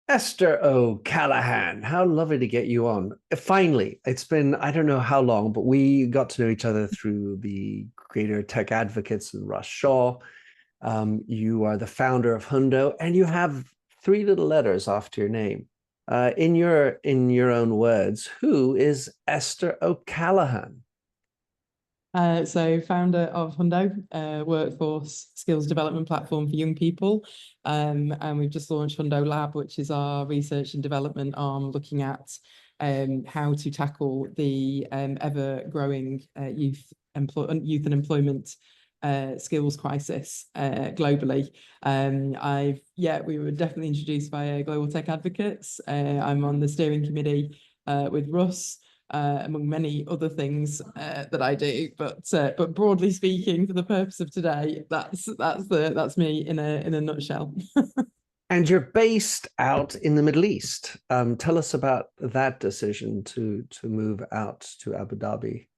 Esther O'Callaghan, how lovely to get you on. Finally, it's been, I don't know how long, but we got to know each other through the Greater Tech Advocates and Russ Shaw. You are the founder of Hundo, and you have three little letters after your name. In your own words, who is Esther O'Callaghan? So founder of HUNDO, workforce skills development platform for young people. And we've just launched HUNDO Lab, which is our research and development arm looking at how to tackle the ever-growing youth and employment skills crisis globally. We were definitely introduced by Global Tech Advocates. I'm on the steering committee with Russ among many other things that I do. But broadly speaking, for the purpose of today, that's me in a nutshell. And you're based out in the Middle East. Tell us about that decision to move out to Abu Dhabi.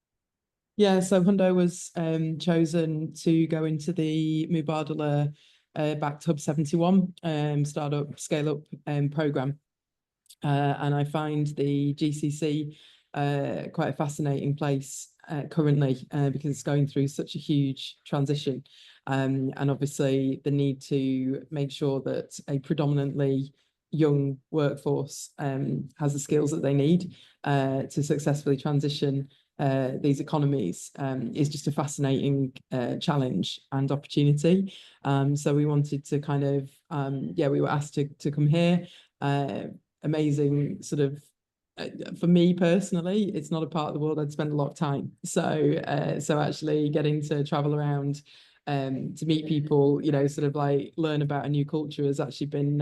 Yeah, so Hundo was chosen to go into the Mubadala backed Hub 71 startup scale up program. And I find the GCC quite a fascinating place currently because it's going through such a huge transition. And obviously the need to make sure that a predominantly young workforce has the skills that they need to successfully transition these economies is just a fascinating challenge and opportunity. So we wanted to kind of, we were asked to come here. Amazing sort of for me personally, it's not a part of the world I'd spend a lot of time. So actually getting to travel around to meet people, sort of like learn about a new culture has actually been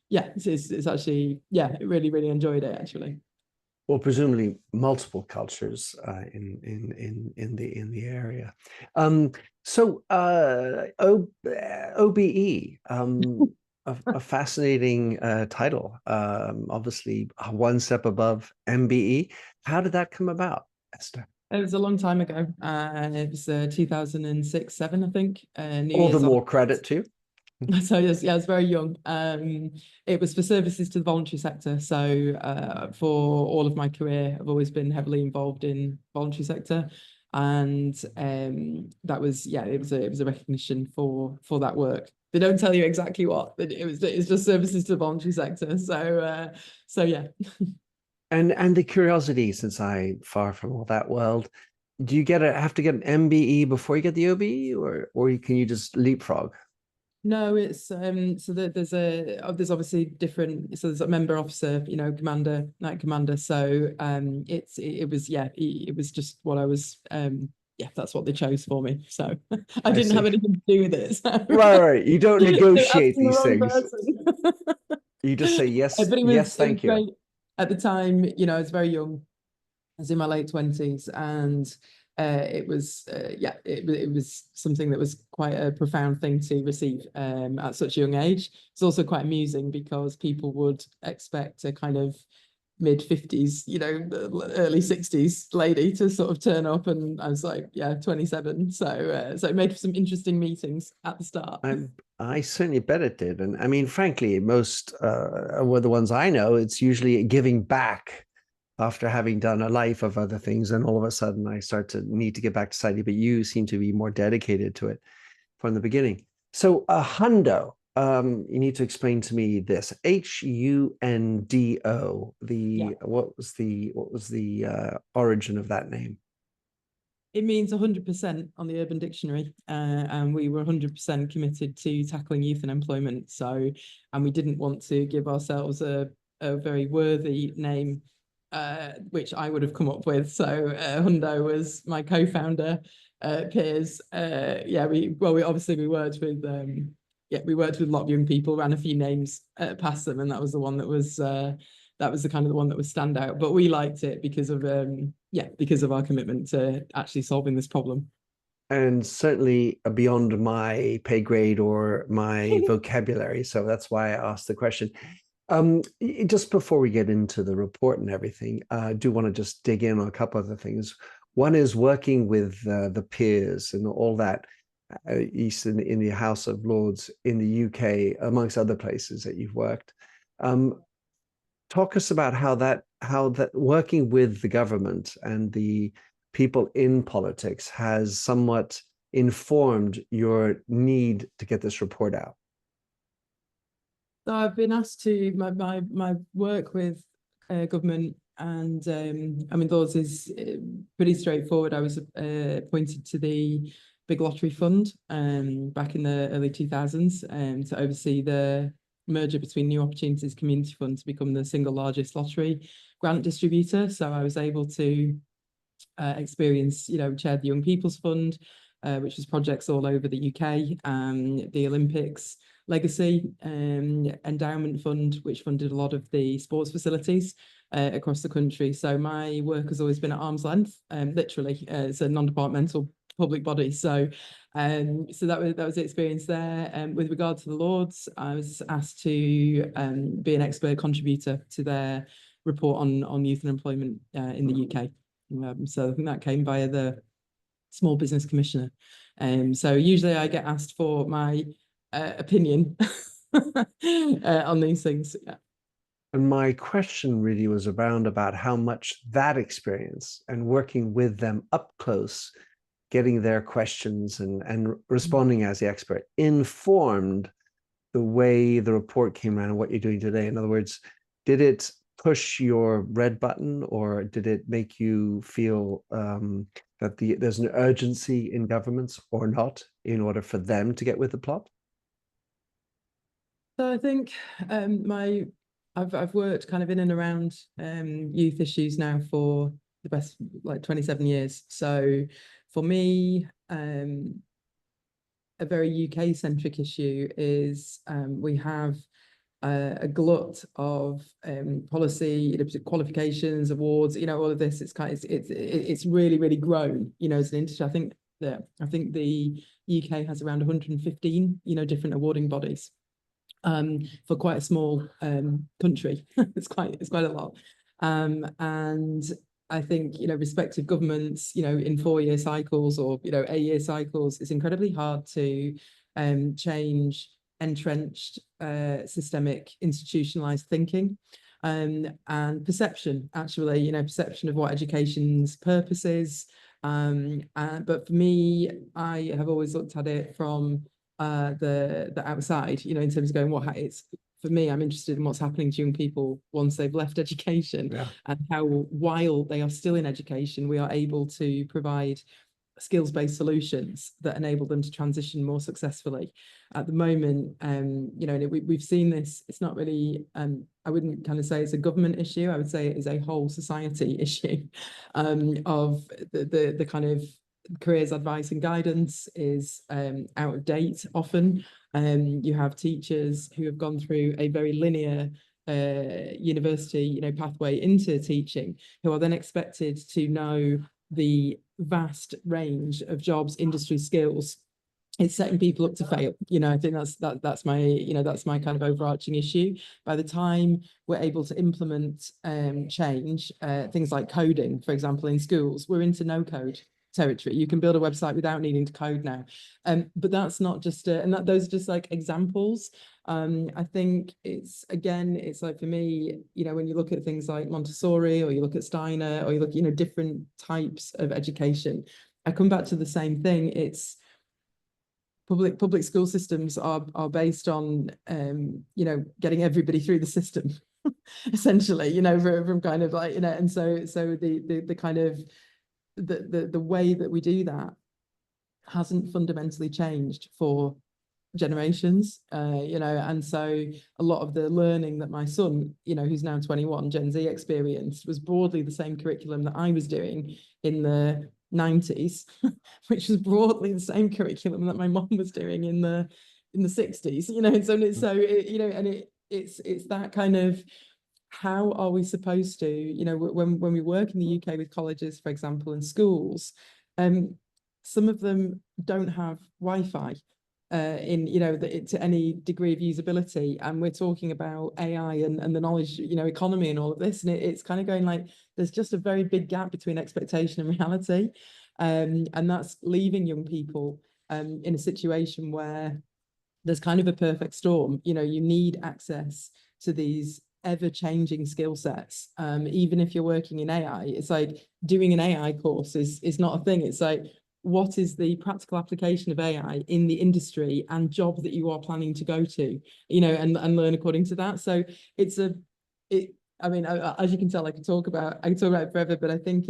it's actually really, really enjoyed it actually. Well, presumably multiple cultures in the area. OBE, a fascinating title. Obviously, one step above MBE. How did that come about, Esther? It was a long time ago. It was 2006, 7, I think. New All the Year's on. more credit to you. So yes, I was very young. It was for services to the voluntary sector. So for all of my career, I've always been heavily involved in voluntary sector, and that was it was a recognition for that work. They don't tell you exactly what, but it's just services to the voluntary sector. So yeah. And the curiosity, since I far from all that world, do you have to get an MBE before you get the OBE, or can you just leapfrog? No, it's so there's obviously different, so there's a member officer, commander, night commander. So it was just what I was that's what they chose for me. So I I didn't have see. anything to do with it. So Right, right. You don't they're negotiate asking the these wrong things. person. You just say yes, But yes, it was thank you. great at the time. I was very young. I was in my late 20s, and it was something that was quite a profound thing to receive at such a young age. It's also quite amusing because people would expect a kind of mid 50s, early 60s lady to sort of turn up, and I was like, yeah, 27. So it made for some interesting meetings at the start. I certainly bet it did. And I mean, frankly, most were the ones I know. It's usually giving back after having done a life of other things. And all of a sudden, I start to need to get back to study. But you seem to be more dedicated to it from the beginning. So, a hundo. You need to explain to me this HUNDO. Yeah. What was the origin of that name? It means 100% on the Urban Dictionary, and we were 100% committed to tackling youth unemployment. And we didn't want to give ourselves a very worthy name, which I would have come up with. So Hundo was my co-founder, Piers. We worked with we worked with a lot of young people, ran a few names past them, and that was the one that was the kind of the one that was standout. But we liked it because of our commitment to actually solving this problem. And certainly beyond my pay grade or my vocabulary. So that's why I asked the question. Just before we get into the report and everything, I do want to just dig in on a couple other things. One is working with the peers and all that, East in the House of Lords in the UK, amongst other places that you've worked. Talk us about how that working with the government and the people in politics has somewhat informed your need to get this report out. So I've been asked to my work with government, and I mean, those is pretty straightforward. I was appointed to the Big Lottery Fund back in the early 2000s to oversee the merger between New Opportunities Community Fund to become the single largest lottery grant distributor. So I was able to experience, chaired the Young People's Fund, which was projects all over the UK, the Olympics Legacy Endowment Fund, which funded a lot of the sports facilities across the country. So my work has always been at arm's length, literally. It's a non-departmental public body. So that was the experience there. With regard to the Lords, I was asked to be an expert contributor to their report on youth unemployment in the UK. So I think that came via the Small Business Commissioner. So usually I get asked for my opinion on these things. Yeah. And my question really was around about how much that experience and working with them up close, getting their questions and responding as the expert, informed the way the report came around and what you're doing today. In other words, did it push your red button, or did it make you feel that there's an urgency in governments or not in order for them to get with the plot? So I think I've worked kind of in and around youth issues now for the best 27 years. So for me, a very UK centric issue is we have a glut of policy, qualifications, awards, all of this. It's really grown, as an industry. I think the UK has around 115, different awarding bodies. For quite a small country. it's quite a lot. And I think, respective governments, in 4-year cycles or, 8-year cycles, it's incredibly hard to change entrenched systemic institutionalized thinking and perception, actually, perception of what education's purpose is. But for me, I have always looked at it from the outside, in terms of going, it's for me, I'm interested in what's happening to young people once they've left education. Yeah. And how, while they are still in education, we are able to provide skills-based solutions that enable them to transition more successfully. At the moment, we've seen this. It's not really, I wouldn't kind of say it's a government issue. I would say it is a whole society issue of the kind of careers advice and guidance is out of date often. You have teachers who have gone through a very linear university pathway into teaching, who are then expected to know the vast range of jobs, industry skills. It's setting people up to fail. I think that's my kind of overarching issue. By the time we're able to implement change, things like coding, for example, in schools, we're into no code territory. You can build a website without needing to code now. But that's not just those are just like examples. I think it's like, for me, when you look at things like Montessori, or you look at Steiner, or you look, different types of education, I come back to the same thing. It's public school systems are based on getting everybody through the system essentially, from kind of like, and so the kind of the way that we do that hasn't fundamentally changed for generations, and so a lot of the learning that my son, who's now 21, Gen Z, experienced was broadly the same curriculum that I was doing in the 90s, which was broadly the same curriculum that my mom was doing in the 60s, and it's that kind of, how are we supposed to, when we work in the UK with colleges, for example, and schools, some of them don't have Wi-Fi to any degree of usability, and we're talking about AI and the knowledge economy and all of this, and it's kind of going like, there's just a very big gap between expectation and reality, and that's leaving young people in a situation where there's kind of a perfect storm. You need access to these ever-changing skill sets. Even if you're working in AI, it's like doing an AI course is not a thing. It's like, what is the practical application of AI in the industry and job that you are planning to go to, you know, and learn according to that. So it's I mean, as you can tell, I could talk about it forever, but I think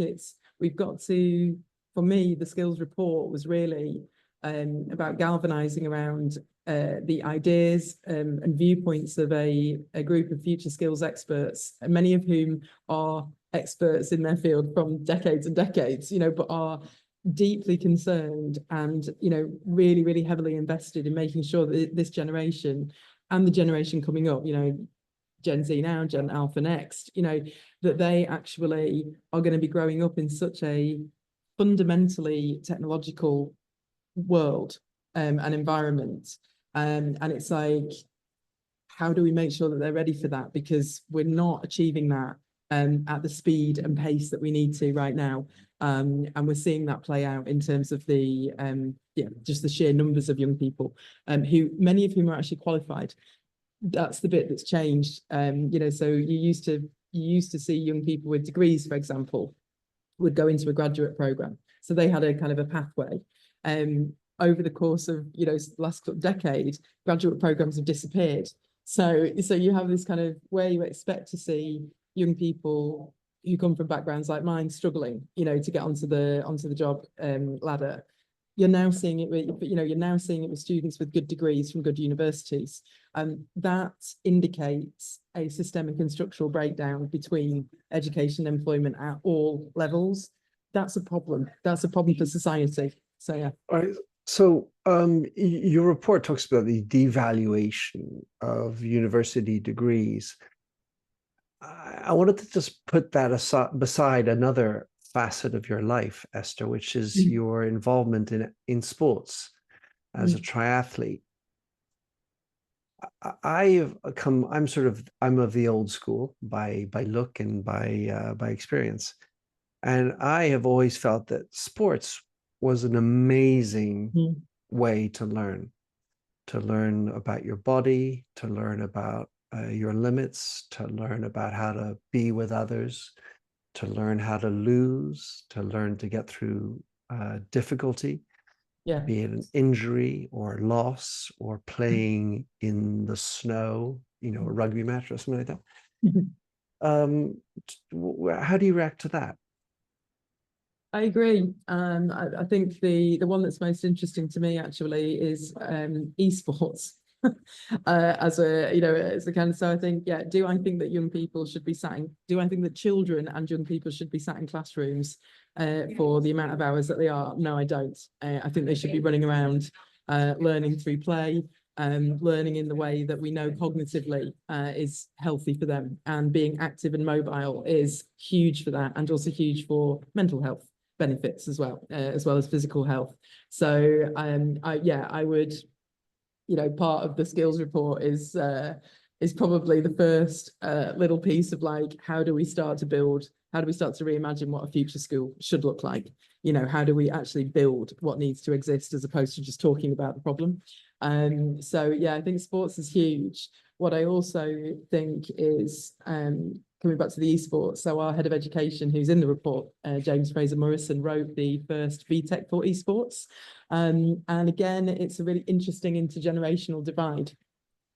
we've got to, for me, the skills report was really about galvanizing around the ideas and viewpoints of a group of future skills experts, many of whom are experts in their field from decades and decades, you know, but are deeply concerned and, you know, really, really heavily invested in making sure that this generation and the generation coming up, you know, Gen Z now, Gen Alpha next, you know, that they actually are going to be growing up in such a fundamentally technological world and environment. And it's like, how do we make sure that they're ready for that? Because we're not achieving that at the speed and pace that we need to right now. And we're seeing that play out in terms of the just the sheer numbers of young people who, many of whom are actually qualified. That's the bit that's changed. You know, so you used to see young people with degrees, for example, would go into a graduate program. So they had a kind of a pathway. Over the course of, you know, the last decade, graduate programs have disappeared. So you have this kind of where you expect to see young people who come from backgrounds like mine struggling, you know, to get onto the job ladder. You're now seeing it with students with good degrees from good universities. That indicates a systemic and structural breakdown between education and employment at all levels. That's a problem. That's a problem for society. So yeah. All right. So your report talks about the devaluation of university degrees. I wanted to just put that beside another facet of your life, Esther, which is your involvement in sports as a triathlete. I'm of the old school by look and by experience. And I have always felt that sports was an amazing way to learn about your body, to learn about your limits, to learn about how to be with others, to learn how to lose, to learn to get through difficulty, be it an injury or loss or playing in the snow, you know, a rugby match or something like that. How do you react to that? I agree. I think the one that's most interesting to me actually is esports. As a kind of, so I think, do I think that young people should be do I think that children and young people should be sat in classrooms for the amount of hours that they are? No, I don't. I think they should be running around learning through play, learning in the way that we know cognitively is healthy for them, and being active and mobile is huge for that, and also huge for mental health benefits as well as physical health. So I would, you know, part of the skills report is probably the first little piece of like, how do we start to reimagine what a future school should look like? You know, how do we actually build what needs to exist as opposed to just talking about the problem? So yeah, I think sports is huge. What I also think is coming back to the esports, so our head of education, who's in the report, James Fraser Morrison, wrote the first VTech for esports. And again, it's a really interesting intergenerational divide,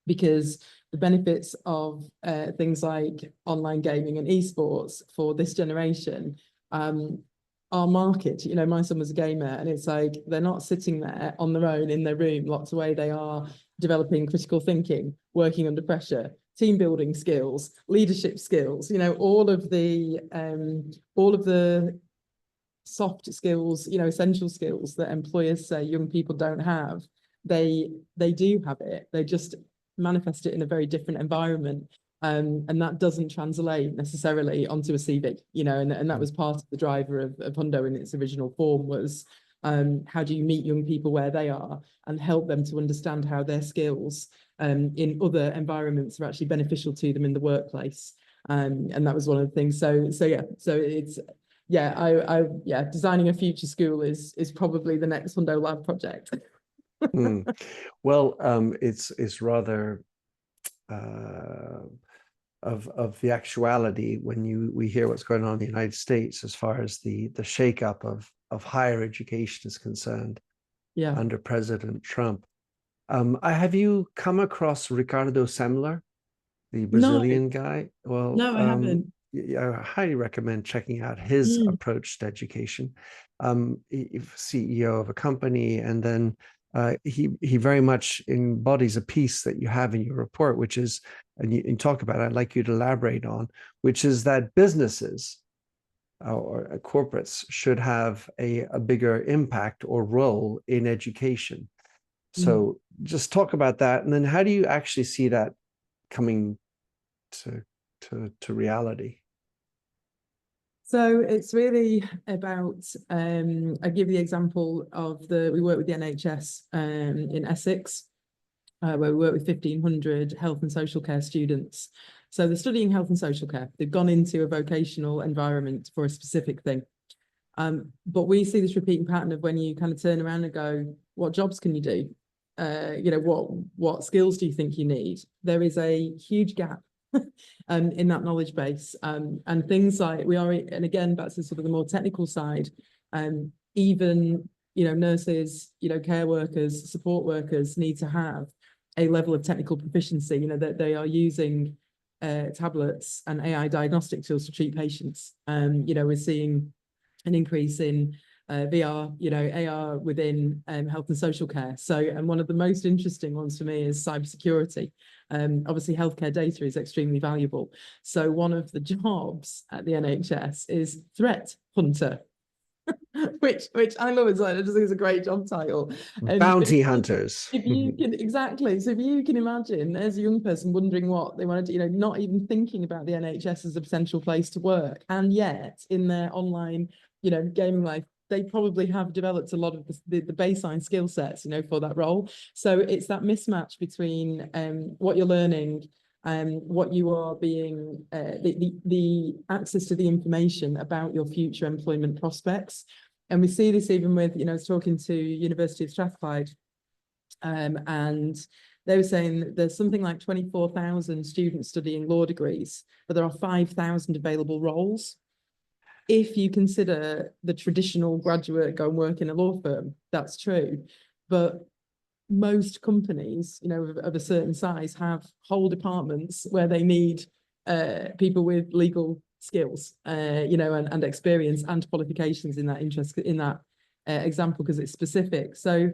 because the benefits of things like online gaming and esports for this generation are market. You know, my son was a gamer, and it's like they're not sitting there on their own in their room locked away. They are developing critical thinking, working under pressure, team building skills, leadership skills, you know, all of the soft skills, you know, essential skills that employers say young people don't have. They do have it. They just manifest it in a very different environment. And that doesn't translate necessarily onto a CV, you know, and that was part of the driver of HUNDO in its original form, was how do you meet young people where they are and help them to understand how their skills in other environments are actually beneficial to them in the workplace. And that was one of the things. So it's, designing a future school is probably the next HUNDO Lab project. Well, it's rather of the actuality when we hear what's going on in the United States as far as the shakeup of higher education is concerned Yeah. under President Trump. Have you come across Ricardo Semler, the No, Brazilian guy? Well, no, I haven't. I highly recommend checking out his Mm, approach to education. CEO of a company, and then he very much embodies a piece that you have in your report, which is, and you talk about, I'd like you to elaborate on, which is that businesses or corporates should have a bigger impact or role in education. mm. So just talk about that, and then how do you actually see that coming to reality? So it's really about, I give the example of we work with the NHS in Essex, where we work with 1,500 health and social care students. So they're studying health and social care. They've gone into a vocational environment for a specific thing. But we see this repeating pattern of when you kind of turn around and go, what jobs can you do? What skills do you think you need? There is a huge gap in that knowledge base. And things like and again, back to sort of the more technical side, even, nurses, care workers, support workers need to have a level of technical proficiency, that they are using tablets and AI diagnostic tools to treat patients. We're seeing an increase in VR, AR within health and social care. So, and one of the most interesting ones for me is cybersecurity. Obviously, healthcare data is extremely valuable. So, one of the jobs at the NHS is threat hunter, which I love. I just think it's a great job title. Bounty hunters. If you can, exactly. So if you can imagine as a young person wondering what they want to do, not even thinking about the NHS as a potential place to work, and yet in their online, gaming life, they probably have developed a lot of the baseline skill sets, for that role. So it's that mismatch between what you're learning and what you are being, the access to the information about your future employment prospects. And we see this even with, I was talking to University of Strathclyde, and they were saying that there's something like 24,000 students studying law degrees, but there are 5,000 available roles. If you consider the traditional graduate go and work in a law firm, that's true. But most companies, of a certain size have whole departments where they need people with legal skills, and experience and qualifications in that example, because it's specific. So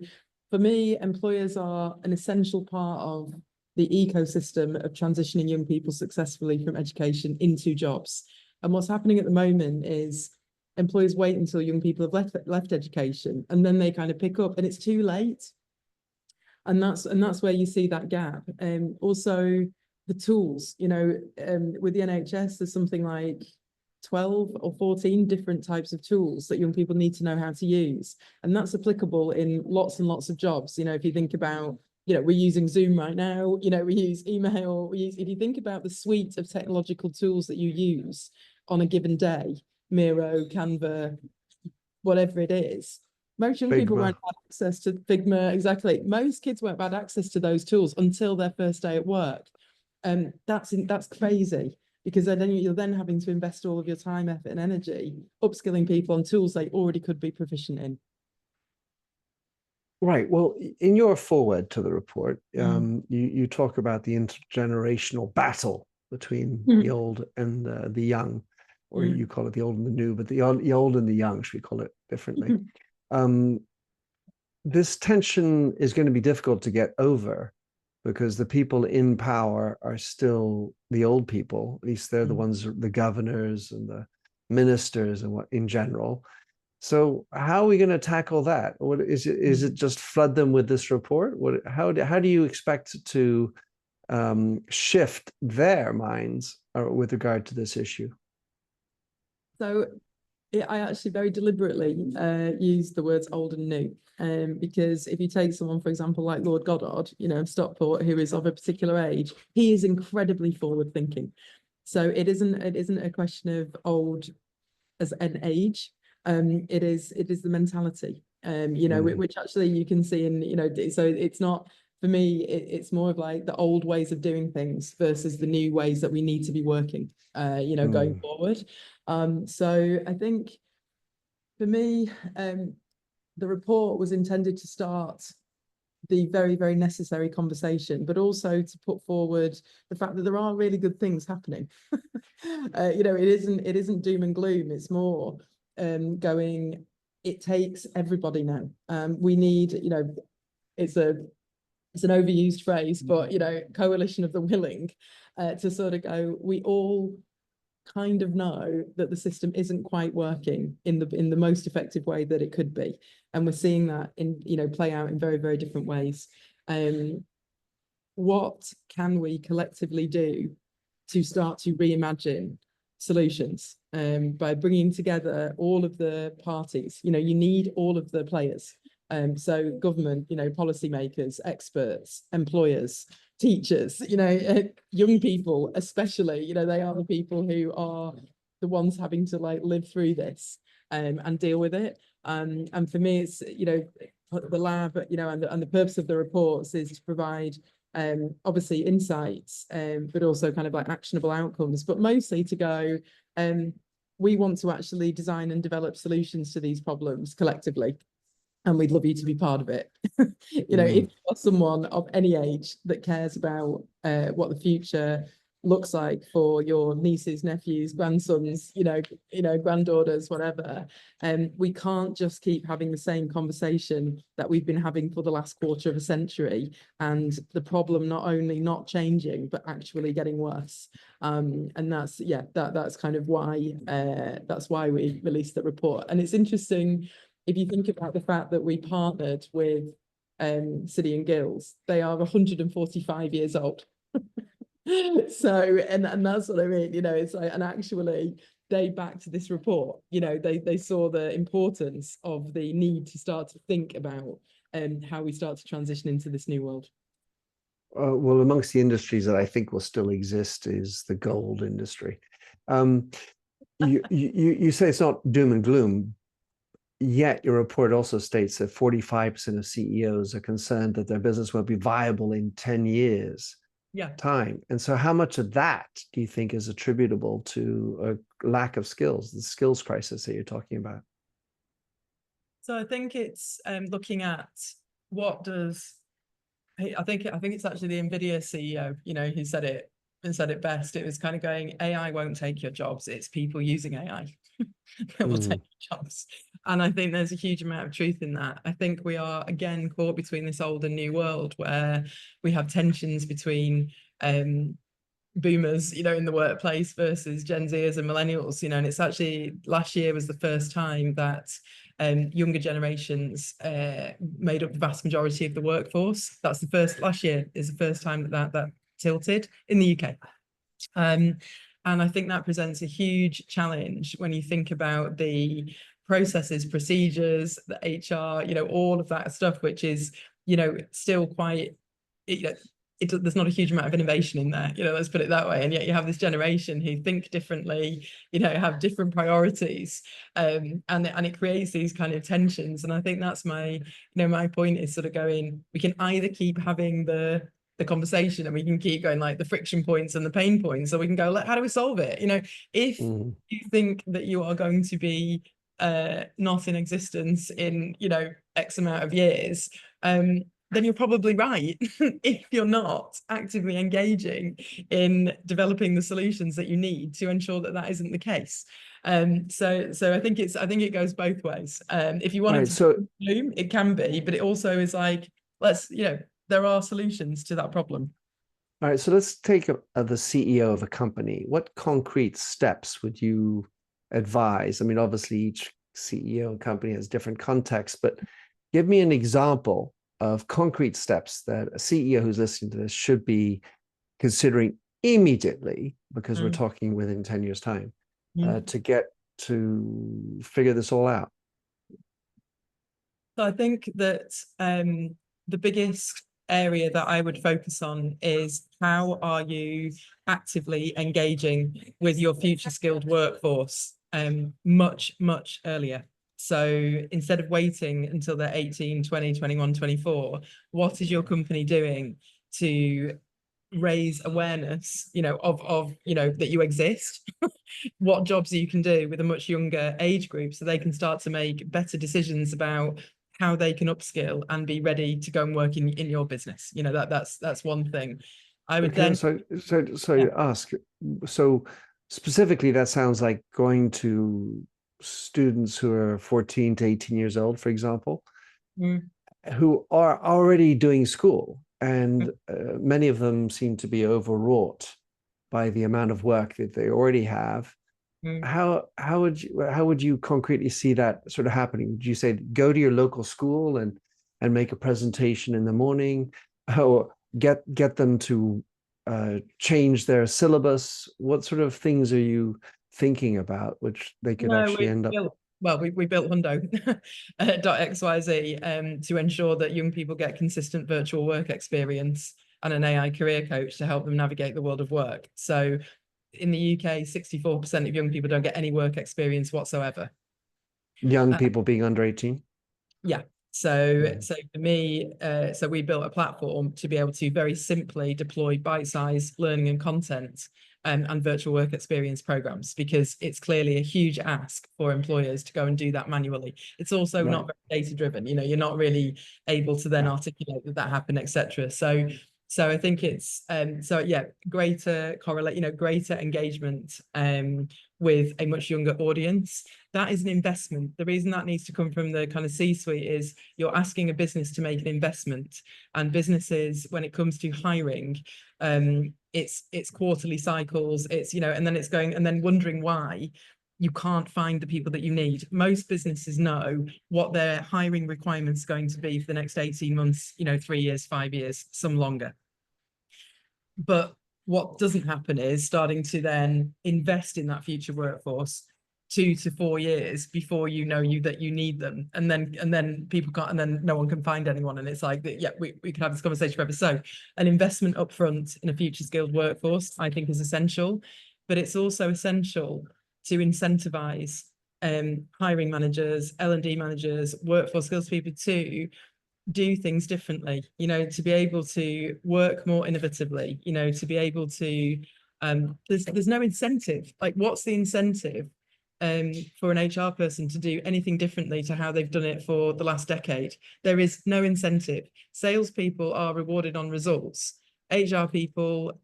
for me, employers are an essential part of the ecosystem of transitioning young people successfully from education into jobs. And what's happening at the moment is employers wait until young people have left education, and then they kind of pick up, and it's too late. And that's where you see that gap. Also the tools, with the NHS, there's something like 12 or 14 different types of tools that young people need to know how to use. And that's applicable in lots and lots of jobs. If you think about, we're using Zoom right now, we use email, if you think about the suite of technological tools that you use on a given day, Miro, Canva, whatever it is, most young people won't have access to Figma. Exactly. Most kids won't have access to those tools until their first day at work. That's crazy, because then you're having to invest all of your time, effort, and energy upskilling people on tools they already could be proficient in. Right. Well, in your foreword to the report, you talk about the intergenerational battle between the old and the young, or you call it the old and the new, but the old and the young, should we call it differently? This tension is going to be difficult to get over, because the people in power are still the old people. At least they're the ones, the governors and the ministers and what in general. So how are we going to tackle that? What is it? Is it just flood them with this report? How do you expect to shift their minds with regard to this issue? So I actually very deliberately used the words old and new, because if you take someone, for example, like Lord Goddard, of Stockport, who is of a particular age, he is incredibly forward thinking. So it isn't a question of old as an age. It is the mentality, which actually you can see in, so it's not for me, it's more of like the old ways of doing things versus the new ways that we need to be working, you know, going forward. So I think for me, the report was intended to start the very, very necessary conversation, but also to put forward the fact that there are really good things happening. You know, it isn't doom and gloom. It's more going, it takes everybody now. We need, you know, it's an overused phrase, but, you know, coalition of the willing, to sort of go, we all kind of know that the system isn't quite working in the most effective way that it could be, and we're seeing that in, you know, play out in very, very different ways. What can we collectively do to start to reimagine solutions, by bringing together all of the parties? You know, you need all of the players. So government, you know, policymakers, experts, employers, teachers, you know, young people, especially, you know, they are the people who are the ones having to like live through this, and deal with it. And for me, it's, you know, the lab, you know, and the purpose of the reports is to provide obviously insights, but also kind of like actionable outcomes, but mostly to go, we want to actually design and develop solutions to these problems collectively, and we'd love you to be part of it. You know, if you're someone of any age that cares about what the future looks like for your nieces, nephews, grandsons, you know, granddaughters, whatever, we can't just keep having the same conversation that we've been having for the last quarter of a century, and the problem not only not changing but actually getting worse. And that's, yeah, that's kind of why we released the report. And it's interesting if you think about the fact that we partnered with City and Guilds. They are 145 years old. So, and that's what I mean, you know, it's like, and actually they backed this report, you know, they saw the importance of the need to start to think about how we start to transition into this new world. Well, amongst the industries that I think will still exist is the gold industry. You say it's not doom and gloom, yet your report also states that 45% of CEOs are concerned that their business won't be viable in 10 years. Yeah. Time. And so how much of that do you think is attributable to a lack of skills, the skills crisis that you're talking about? So I think it's looking at what does, I think it's actually the NVIDIA CEO, you know, who said it best. It was kind of going, AI won't take your jobs, it's people using AI that will take your jobs. And I think there's a huge amount of truth in that. I think we are again caught between this old and new world, where we have tensions between boomers, you know, in the workplace versus Gen Zers and millennials, you know. And it's actually, last year was the first time that younger generations made up the vast majority of the workforce. Last year is the first time that tilted in the UK. And I think that presents a huge challenge when you think about the processes, procedures, the HR, you know, all of that stuff, which is, you know, still quite, you know, there's not a huge amount of innovation in there, you know, let's put it that way. And yet you have this generation who think differently, you know, have different priorities, and it creates these kind of tensions. And I think that's my point is sort of going, we can either keep having the conversation and we can keep going like the friction points and the pain points, or we can go, like, how do we solve it? You know, if you think that you are going to be not in existence in, you know, X amount of years, then you're probably right if you're not actively engaging in developing the solutions that you need to ensure that that isn't the case. So I think it goes both ways. If you want it to bloom, it can be, but it also is like, let's, you know, there are solutions to that problem. All right, so let's take the CEO of a company. What concrete steps would you advise? I mean, obviously each CEO and company has different contexts, but give me an example of concrete steps that a CEO who's listening to this should be considering immediately, because we're talking within 10 years' time, to get to figure this all out. So I think that the biggest area that I would focus on is, how are you actively engaging with your future skilled workforce much, much earlier? So instead of waiting until they're 18, 20, 21, 24, what is your company doing to raise awareness, that you exist? What jobs you can do with a much younger age group so they can start to make better decisions about how they can upskill and be ready to go and work in your business. That's one thing. I would Okay, then, so yeah. ask. So specifically, that sounds like going to students who are 14 to 18 years old, for example, Mm, who are already doing school, mm, and many of them seem to be overwrought by the amount of work that they already have. mm. How would you concretely see that sort of happening? Would you say go to your local school and make a presentation in the morning, or get them to change their syllabus? What sort of things are you thinking about which they could No, actually we end up? built, well, we built Hundo .xyz to ensure that young people get consistent virtual work experience and an AI career coach to help them navigate the world of work. So in the UK, 64% of young people don't get any work experience whatsoever. Young Uh, people being under 18? yeah. So, Mhm. so for me, so we built a platform to be able to very simply deploy bite-sized learning and content and virtual work experience programs, because it's clearly a huge ask for employers to go and do that manually. It's also Right. not very data driven. You're not really able to then Yeah. articulate that happened, etc. So I think it's so yeah, greater correlate, greater engagement with a much younger audience. That is an investment. The reason that needs to come from the kind of C-suite is you're asking a business to make an investment, and businesses, when it comes to hiring, it's quarterly cycles, and then it's going and then wondering why you can't find the people that you need. Most businesses know what their hiring requirements are going to be for the next 18 months, 3 years, 5 years, some longer. But what doesn't happen is starting to then invest in that future workforce 2 to 4 years before that you need them, and then people can't, and then no one can find anyone, and it's like that. Yeah, we could have this conversation forever. So an investment upfront in a future skilled workforce, I think, is essential, but it's also essential to incentivize hiring managers, L&D managers, workforce skills people to do things differently, to be able to work more innovatively, to be able to there's no incentive. Like, what's the incentive for an HR person to do anything differently to how they've done it for the last decade? There is no incentive. Salespeople are rewarded on results. HR people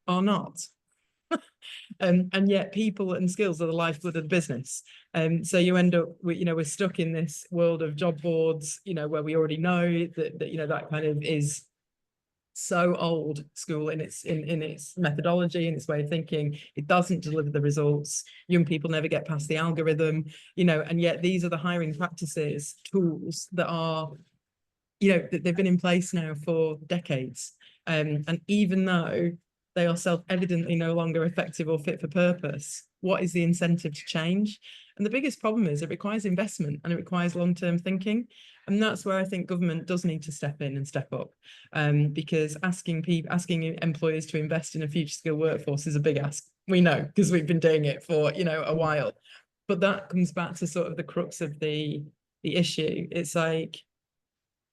are not. And yet people and skills are the lifeblood of the business. So you end up we're stuck in this world of job boards, where we already know that kind of is so old school in its methodology and its way of thinking. It doesn't deliver the results. Young people never get past the algorithm, and yet these are the hiring practices, tools that are, that they've been in place now for decades. And even though they are self-evidently no longer effective or fit for purpose, what is the incentive to change? And the biggest problem is it requires investment and it requires long-term thinking. And that's where I think government does need to step in and step up, because asking employers to invest in a future skill workforce is a big ask. We know, because we've been doing it for a while. But that comes back to sort of the crux of the issue. It's like,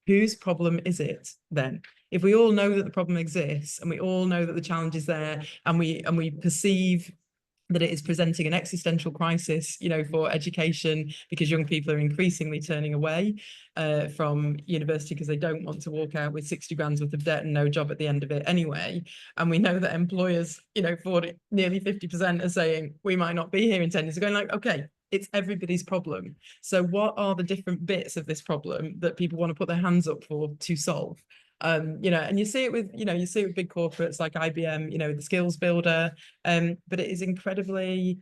whose problem is it then? If we all know that the problem exists and we all know that the challenge is there, and we perceive that it is presenting an existential crisis, for education, because young people are increasingly turning away from university because they don't want to walk out with 60 grand's worth of debt and no job at the end of it anyway. And we know that employers, nearly 50% are saying we might not be here in 10 years. Going like, okay, it's everybody's problem. So what are the different bits of this problem that people want to put their hands up for to solve? And you see it with big corporates like IBM, the skills builder, but it is incredibly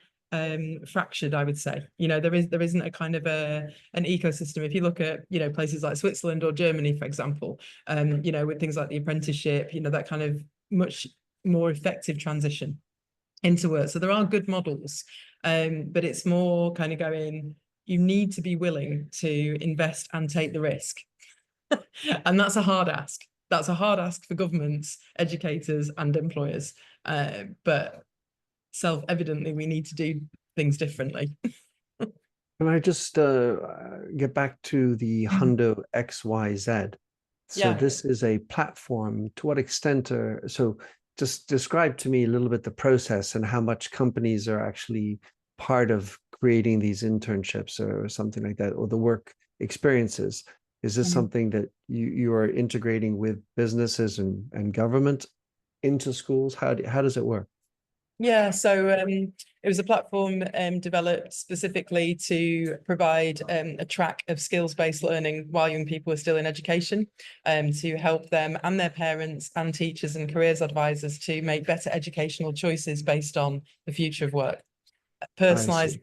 fractured, I would say. There isn't a kind of an ecosystem. If you look at places like Switzerland or Germany, for example, with things like the apprenticeship, that kind of much more effective transition into work. So there are good models, but it's more kind of going, you need to be willing to invest and take the risk. And that's a hard ask. That's a hard ask for governments, educators, and employers. But self-evidently, we need to do things differently. Can I just get back to the HUNDO XYZ? So Yeah. this is a platform. To what extent so just describe to me a little bit the process and how much companies are actually part of creating these internships or something like that, or the work experiences. Is this Mhm. something that you are integrating with businesses and government into schools? How does it work? Yeah, so it was a platform developed specifically to provide a track of skills-based learning while young people are still in education, to help them and their parents and teachers and careers advisors to make better educational choices based on the future of work. I Personalized,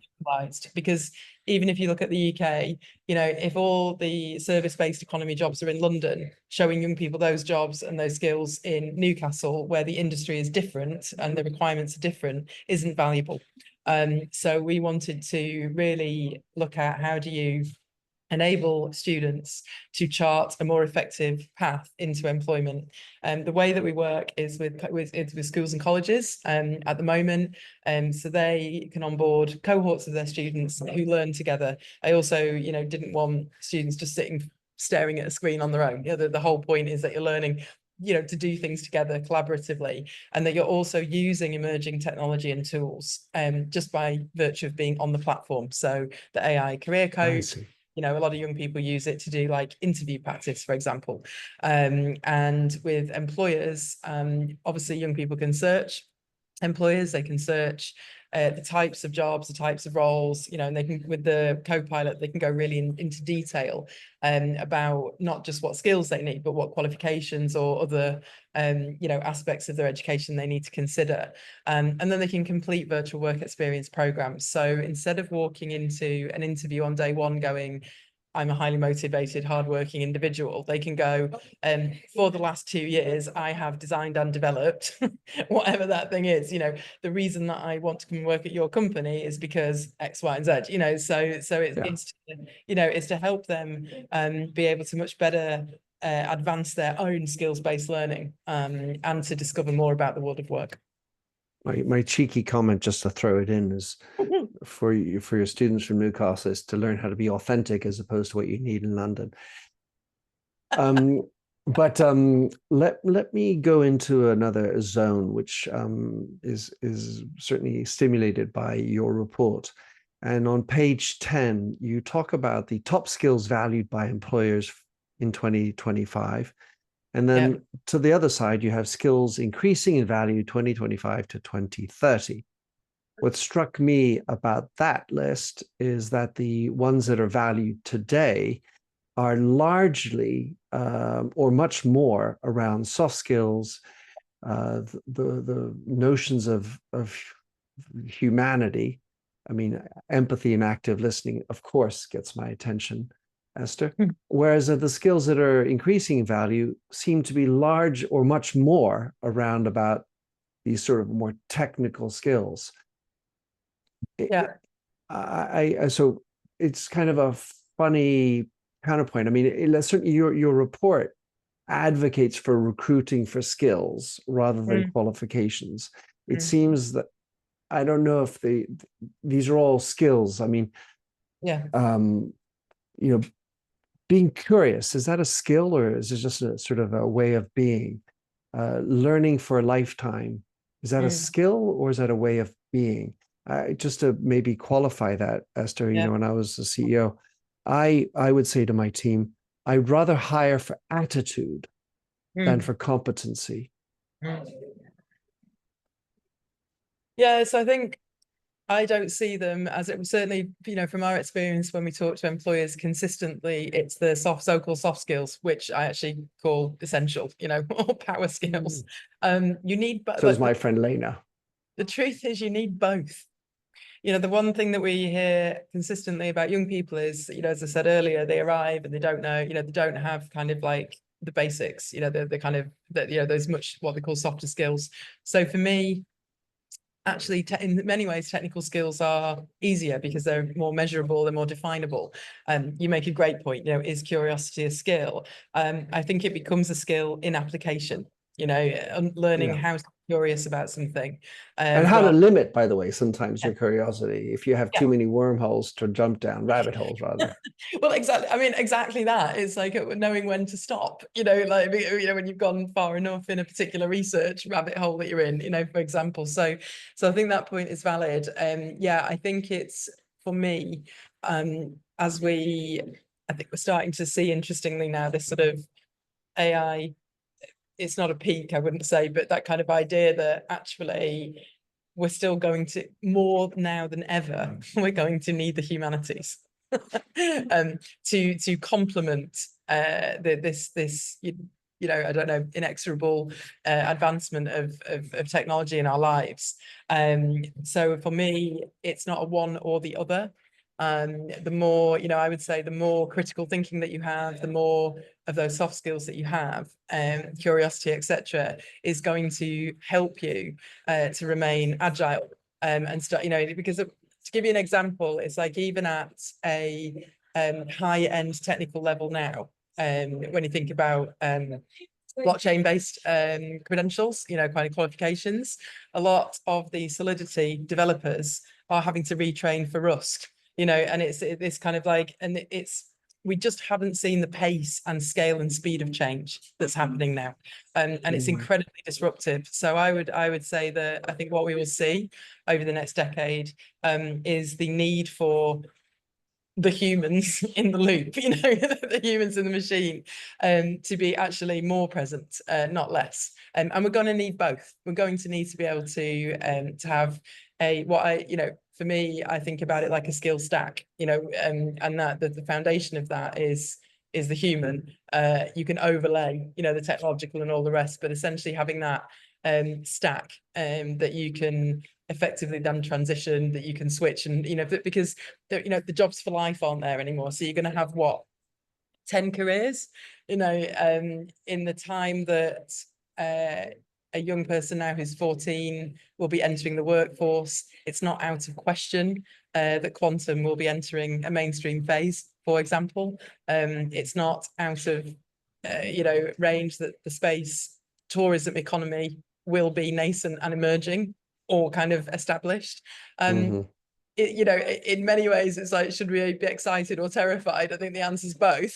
see. because even if you look at the UK, you know, if all the service-based economy jobs are in London, showing young people those jobs and those skills in Newcastle, where the industry is different and the requirements are different, isn't valuable. So we wanted to really look at how do you enable students to chart a more effective path into employment. The way that we work is with schools and colleges at the moment, so they can onboard cohorts of their students who learn together. I also, you know, didn't want students just sitting staring at a screen on their own. You know, the whole point is that you're learning, you know, to do things together collaboratively, and that you're also using emerging technology and tools just by virtue of being on the platform. So the AI career I coach, see. you know, a lot of young people use it to do like interview practice, for example. And with employers, obviously young people can search employers, they can search the types of jobs, the types of roles, you know, and they can, with the co-pilot, they can go really into detail about not just what skills they need, but what qualifications or other, you know, aspects of their education they need to consider. And then they can complete virtual work experience programs. So instead of walking into an interview on day one going, I'm a highly motivated, hardworking individual, they can go, for the last 2 years, I have designed and developed whatever that thing is. You know, the reason that I want to come and work at your company is because X, Y, and Z, you know, so Yeah. it's, you know, it's to help them be able to much better advance their own skills-based learning and to discover more about the world of work. My cheeky comment, just to throw it in, is for you, for your students from Newcastle, is to learn how to be authentic as opposed to what you need in London. Um, but let me go into another zone, which is certainly stimulated by your report. And on page 10, you talk about the top skills valued by employers in 2025. And Yeah. then to the other side, you have skills increasing in value 2025 to 2030. What struck me about that list is that the ones that are valued today are largely or much more around soft skills, the notions of humanity. I mean, empathy and active listening, of course, gets my attention, Esther. Mm. Whereas the skills that are increasing in value seem to be large or much more around about these sort of more technical skills. Yeah. So it's kind of a funny counterpoint. I mean, certainly your report advocates for recruiting for skills rather than Mm. qualifications. It Mm. seems that I don't know if these are all skills. I mean, Yeah. um, you know, being curious, is that a skill or is it just a sort of a way of being? Learning for a lifetime, is that a Mm. skill or is that a way of being? Just to maybe qualify that, Esther, you Yeah. know, when I was the CEO, I would say to my team, I'd rather hire for attitude than Mm. for competency. Mm. Yeah, so I think I don't see them as, it was certainly, you know, from our experience when we talk to employers consistently, it's the so-called soft skills, which I actually call essential, you know, or power skills. Mm. You need, So is my but friend Lena. the truth is you need both. You know, the one thing that we hear consistently about young people is, you know, as I said earlier, they arrive and they don't know, you know, they don't have kind of like the basics, you know, the kind of that, you know, there's much what they call softer skills. So for me, actually, in many ways, technical skills are easier because they're more measurable, they're more definable. You make a great point, you know, is curiosity a skill? I think it becomes a skill in application. learning Yeah. how to be curious about something. And how to Rather, limit, by the way, sometimes your curiosity, if you have yeah. too many wormholes to jump down, rabbit holes rather. Well, exactly. I mean, exactly that. It's like knowing when to stop, like, when you've gone far enough in a particular research rabbit hole that you're in, for example. So I think that point is valid. Yeah, I think it's, for me, I think we're starting to see, interestingly now, this sort of AI, it's not a peak, I wouldn't say, but that kind of idea that actually we're still going to, more now than ever, we're going to need the humanities to complement this I don't know, inexorable advancement of technology in our lives. So for me, it's not a one or the other. The more, I would say, the more critical thinking that you have, the more of those soft skills that you have, curiosity, etc., is going to help you to remain agile and start, because to give you an example, it's like even at a high-end technical level now, when you think about blockchain-based credentials, kind of qualifications, a lot of the Solidity developers are having to retrain for Rust, and it's kind of like, and we just haven't seen the pace and scale and speed of change that's happening now. And it's incredibly disruptive. So I would say that I think what we will see over the next decade is the need for the humans in the loop, the humans in the machine, to be actually more present, not less. And we're going to need both. We're going to need to be able to have for me, I think about it like a skill stack, and that the foundation of that is the human. You can overlay, the technological and all the rest, but essentially having that stack that you can effectively then transition, that you can switch, and because the jobs for life aren't there anymore. So you're going to have what, 10 careers, in the time that a young person now who's 14 will be entering the workforce. It's not out of question that quantum will be entering a mainstream phase, for example. It's not out of range that the space tourism economy will be nascent and emerging or kind of established. In many ways, it's like, should we be excited or terrified? I think the answer is both.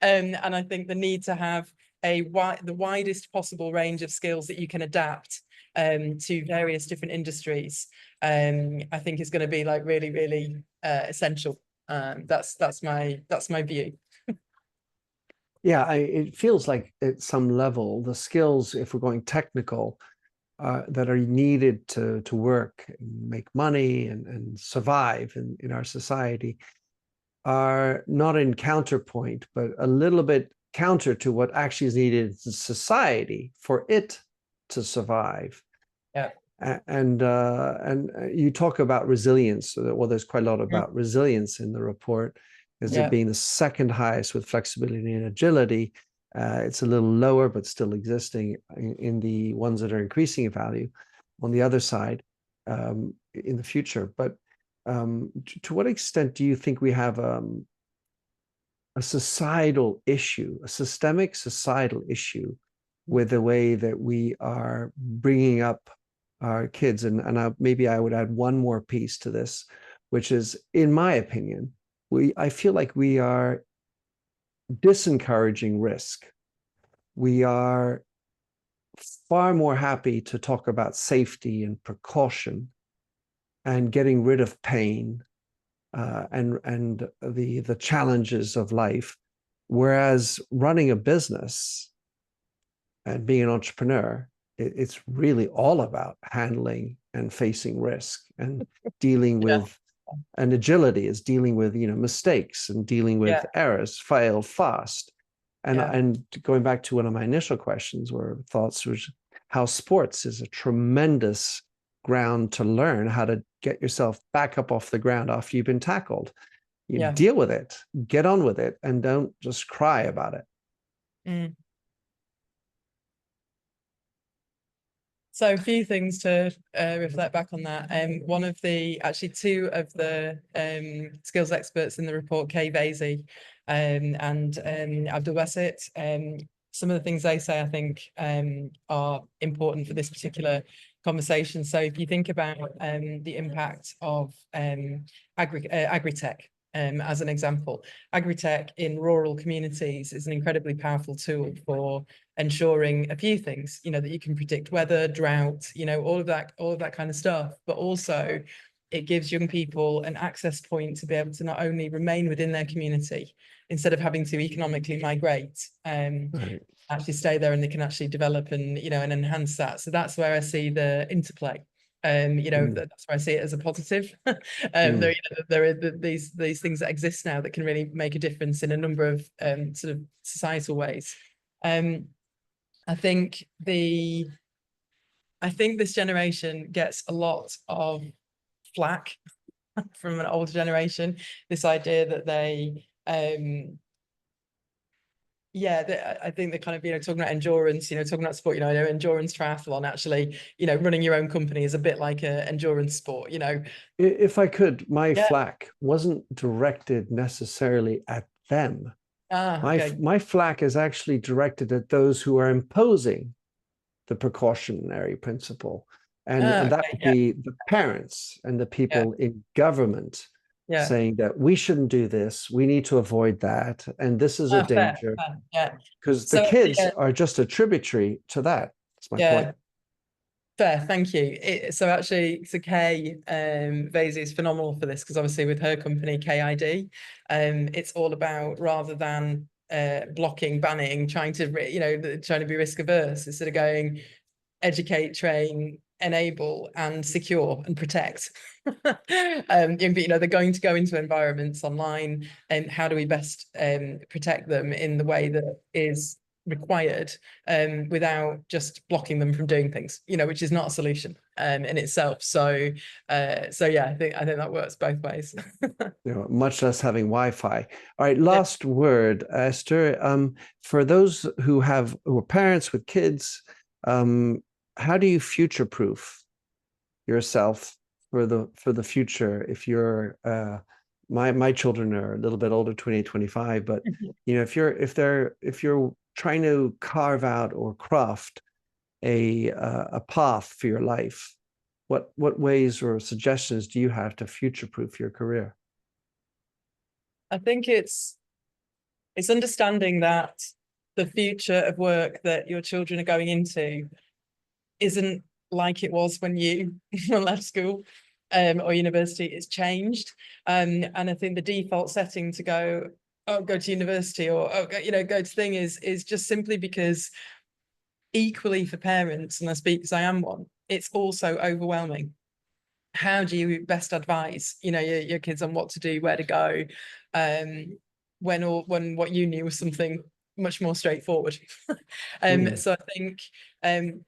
And I think the need to have the widest possible range of skills that you can adapt to various different industries, I think is going to be like really, really essential. That's my view. Yeah, it feels like at some level, the skills, if we're going technical, that are needed to work, make money, and survive in our society are not in counterpoint, but a little bit counter to what actually is needed in society for it to survive. Yeah. And you talk about resilience. Well, there's quite a lot about resilience in the report, as it being the second highest with flexibility and agility. It's a little lower, but still existing in the ones that are increasing in value on the other side in the future. But to what extent do you think we have a societal issue, a systemic societal issue with the way that we are bringing up our kids? And maybe I would add one more piece to this, which is, in my opinion, I feel like we are disencouraging risk. We are far more happy to talk about safety and precaution and getting rid of pain and the challenges of life, whereas running a business and being an entrepreneur, it's really all about handling and facing risk and dealing with, and agility is dealing with mistakes and dealing with errors, fail fast. And going back to one of my initial questions or thoughts, was how sports is a tremendous ground to learn how to get yourself back up off the ground after you've been tackled. You deal with it, get on with it, and don't just cry about it. So a few things to reflect back on that. One of two of the skills experts in the report, Kay Vasey and Abdul Basit, some of the things they say, I think, are important for this particular conversation. So if you think about the impact of agri-tech, as an example, agri-tech in rural communities is an incredibly powerful tool for ensuring a few things, you know, that you can predict weather, drought, you know, all of that kind of stuff, but also it gives young people an access point to be able to not only remain within their community instead of having to economically migrate, Right. actually stay there, and they can actually develop and, you know, and enhance that. So that's where I see the interplay. You know, Mm, that's where I see it as a positive. mm. There are these things that exist now that can really make a difference in a number of sort of societal ways. Um, I think this generation gets a lot of flack from an older generation. This idea that they I think they're kind of, you know, talking about endurance, you know, talking about sport, you know, endurance triathlon, actually, you know, running your own company is a bit like a endurance sport, you know. If I could, my Yeah. flack wasn't directed necessarily at them. Ah, My okay. my flack is actually directed at those who are imposing the precautionary principle, and Ah, that okay. would Yeah. be the parents and the Yeah. people in government Yeah. saying that we shouldn't do this, we need to avoid that, and this is a Ah, fair. danger, Fair. Yeah. because the So kids yeah, are just a tributary to that. That's my point. yeah. Fair, thank you. So actually, so Kay Vasey is phenomenal for this, because obviously with her company KID, it's all about, rather than blocking, banning, trying to trying to be risk averse, instead of going educate, train, enable, and secure and protect. You know, they're going to go into environments online, and how do we best protect them in the way that is required, without just blocking them from doing things, you know, which is not a solution in itself. So yeah, I think that works both ways. You know, much less having Wi-Fi. All right, Yeah. last word, Esther. For those who are parents with kids, how do you future-proof yourself for the future? If you're my children are a little bit older, 20, 25, but you know, if you're trying to carve out or craft a path for your life, what ways or suggestions do you have to future-proof your career? I think it's understanding that the future of work that your children are going into isn't like it was when you left school or university. It's changed, and I think the default setting to go to university, or you know, go to thing is just simply because, equally for parents, and I speak because I am one, it's also overwhelming. How do you best advise, you know, your kids on what to do, where to go, um, when what you knew was something much more straightforward. Mm, So I think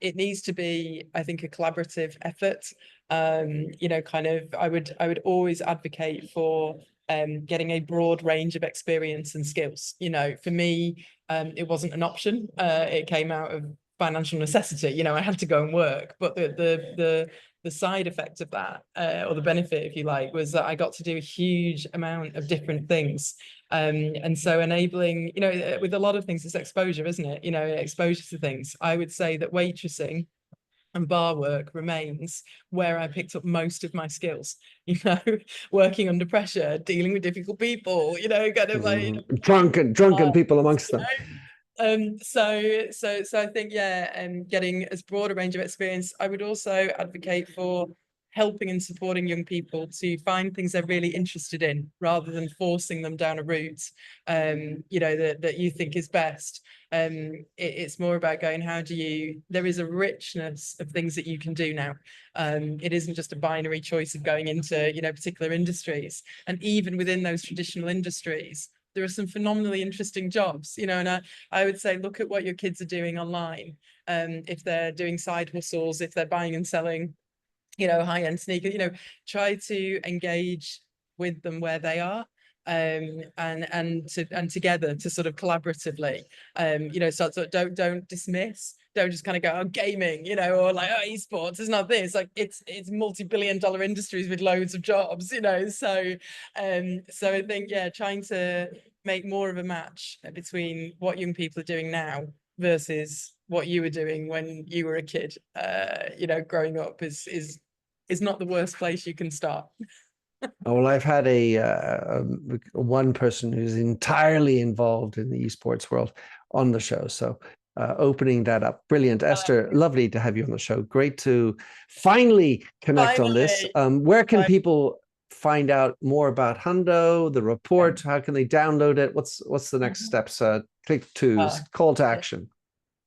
it needs to be, I think, a collaborative effort. You know, kind of, I would always advocate for getting a broad range of experience and skills. You know, for me, it wasn't an option. It came out of financial necessity. You know, I had to go and work, but the side effect of that, or the benefit, if you like, was that I got to do a huge amount of different things. And so enabling, you know, with a lot of things, it's exposure, isn't it? You know, exposure to things. I would say that waitressing and bar work remains where I picked up most of my skills, you know, working under pressure, dealing with difficult people, you know, kind of like, drunken people amongst them. so I think, yeah, getting as broad a range of experience. I would also advocate for helping and supporting young people to find things they're really interested in, rather than forcing them down a route you know, that you think is best. It's more about going, how do you, there is a richness of things that you can do now. It isn't just a binary choice of going into, you know, particular industries. And even within those traditional industries, there are some phenomenally interesting jobs, you know, and I would say, look at what your kids are doing online. If they're doing side hustles, if they're buying and selling, you know, high-end sneakers, you know, try to engage with them where they are, and together, to sort of collaboratively, you know, so don't dismiss, don't just kind of go, oh, gaming, you know, or like, oh, esports is not this, like, it's multi-billion-dollar industries with loads of jobs, you know. So so I think, yeah, trying to make more of a match between what young people are doing now versus what you were doing when you were a kid, you know, growing up is not the worst place you can start. Oh, well, I've had one person who's entirely involved in the esports world on the show. So opening that up. Brilliant. Esther, lovely to have you on the show. Great to finally connect on this. Where can people find out more about Hundo, the report? How can they download it? What's the next steps? Click to call to action.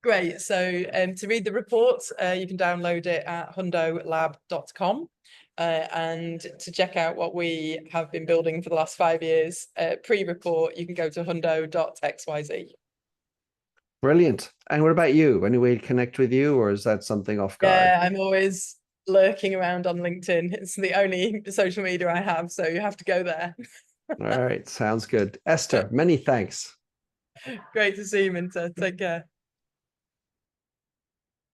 Great. So to read the report, you can download it at HUNDOLab.com. And to check out what we have been building for the last 5 years, pre-report, you can go to hundo.xyz. Brilliant. And what about you? Any way to connect with you, or is that something off guard? Yeah, I'm always lurking around on LinkedIn. It's the only social media I have, so you have to go there. All right, sounds good. Esther, many thanks. Great to see you, Minter. Take care.